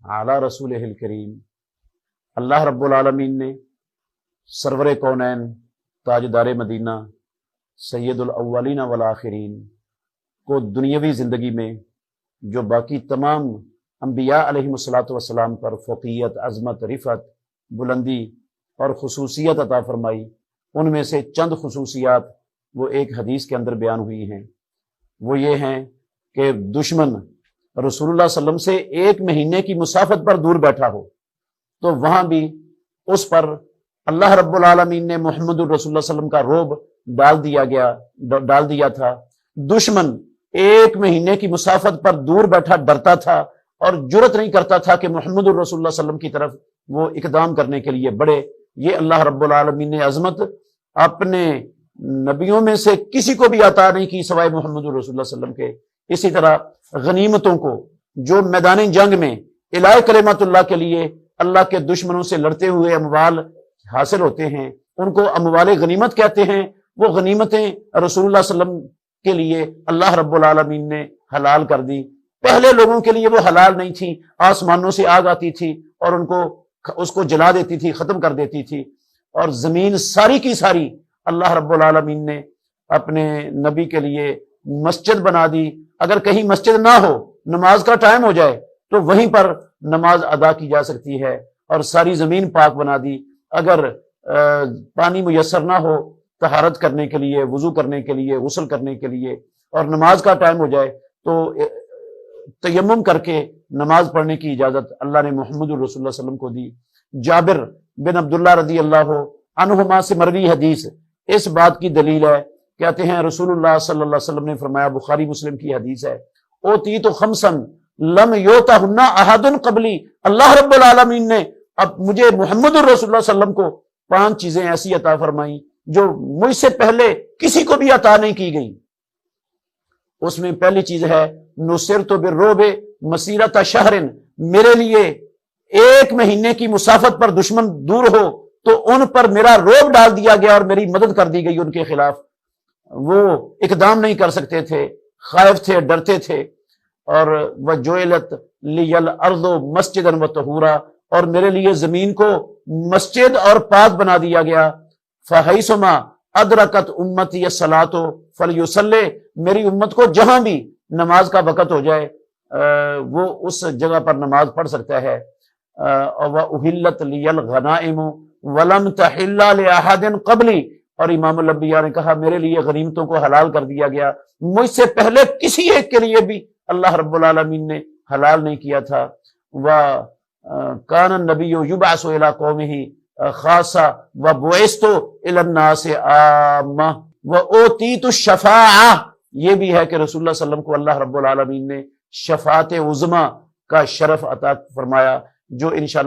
علی رسولہ الکریم، اللہ رب العالمین نے سرور کونین، تاجدار مدینہ، سید الاولین والآخرین کو دنیاوی زندگی میں جو باقی تمام انبیاء علیہم الصلوۃ والسلام پر فوقیت، عظمت، رفعت، بلندی اور خصوصیت عطا فرمائی، ان میں سے چند خصوصیات وہ ایک حدیث کے اندر بیان ہوئی ہیں۔ وہ یہ ہیں کہ دشمن رسول اللہ صلی اللہ علیہ وسلم سے 1 مہینے کی مسافت پر دور بیٹھا ہو تو وہاں بھی اس پر اللہ رب العالمین نے محمد الرسول اللہ صلی اللہ علیہ وسلم کا رعب ڈال دیا تھا۔ دشمن 1 مہینے کی مسافت پر دور بیٹھا ڈرتا تھا اور جرت نہیں کرتا تھا کہ محمد الرسول اللہ صلی اللہ علیہ وسلم کی طرف وہ اقدام کرنے کے لیے بڑھے۔ یہ اللہ رب العالمین نے عظمت اپنے نبیوں میں سے کسی کو بھی عطا نہیں کی سوائے محمد الرسول اللہ صلی اللہ علیہ وسلم کے۔ اسی طرح غنیمتوں کو جو میدان جنگ میں الہ کلمت اللہ کے لیے اللہ کے دشمنوں سے لڑتے ہوئے اموال حاصل ہوتے ہیں، ان کو اموال غنیمت کہتے ہیں۔ وہ غنیمتیں رسول اللہ صلی اللہ علیہ وسلم کے لیے اللہ رب العالمین نے حلال کر دی۔ پہلے لوگوں کے لیے وہ حلال نہیں تھی، آسمانوں سے آگ آتی تھی اور ان کو اس کو جلا دیتی تھی، ختم کر دیتی تھی، اور زمین ساری کی ساری اللہ رب العالمین نے اپنے نبی کے لیے مسجد بنا دی۔ اگر کہیں مسجد نہ ہو، نماز کا ٹائم ہو جائے تو وہیں پر نماز ادا کی جا سکتی ہے، اور ساری زمین پاک بنا دی۔ اگر پانی میسر نہ ہو طہارت کرنے کے لیے، وضو کرنے کے لیے، غسل کرنے کے لیے، اور نماز کا ٹائم ہو جائے تو تیمم کر کے نماز پڑھنے کی اجازت اللہ نے محمد الرسول اللہ صلی اللہ علیہ وسلم کو دی۔ جابر بن عبداللہ رضی اللہ عنہما سے مروی حدیث اس بات کی دلیل ہے۔ کہتے ہیں رسول اللہ صلی اللہ علیہ وسلم نے فرمایا، بخاری مسلم کی حدیث ہے، اوتیت خمسن لم یؤتہن احد قبلی، اللہ رب العالمین نے اب مجھے محمد الرسول اللہ صلی اللہ علیہ وسلم کو 5 چیزیں ایسی عطا فرمائیں جو مجھ سے پہلے کسی کو بھی عطا نہیں کی گئی۔ اس میں پہلی چیز ہے نصرت بالرعب مسیرۃ شہر، میرے لیے 1 مہینے کی مسافت پر دشمن دور ہو تو ان پر میرا رعب ڈال دیا گیا اور میری مدد کر دی گئی ان کے خلاف۔ وہ اقدام نہیں کر سکتے تھے، خائف تھے، ڈرتے تھے۔ اور وجعلت لی الارض مسجدا وطہورا، اور میرے لیے زمین کو مسجد اور پاک بنا دیا گیا۔ فحیثما ادرکت امتی الصلاۃ فلیصلی، میری امت کو جہاں بھی نماز کا وقت ہو جائے وہ اس جگہ پر نماز پڑھ سکتا ہے۔ وَأُحِلَّتْ لِيَ الْغَنَائِمُ وَلَمْ تَحِلَّ لِأَحَدٍ قَبْلِي، اور امام الانبیاء نے کہا میرے لیے غنیمتوں کو حلال کر دیا گیا، مجھ سے پہلے کسی ایک کے لیے بھی اللہ رب العالمین نے حلال نہیں کیا تھا۔ وَكَانَ النَّبِيُّ يُبْعَثُ إِلَىٰ قَوْمِهِ خَاصَّةً وَبُعِثْتُ إِلَى النَّاسِ عَامَّةً وَأُوتِيتُ الشَّفَاعَةَ، یہ بھی ہے کہ رسول اللہ صلی اللہ علیہ وسلم کو اللہ رب العالمین نے شفاعت عظمیٰ کا شرف عطا فرمایا، جو انشاءاللہ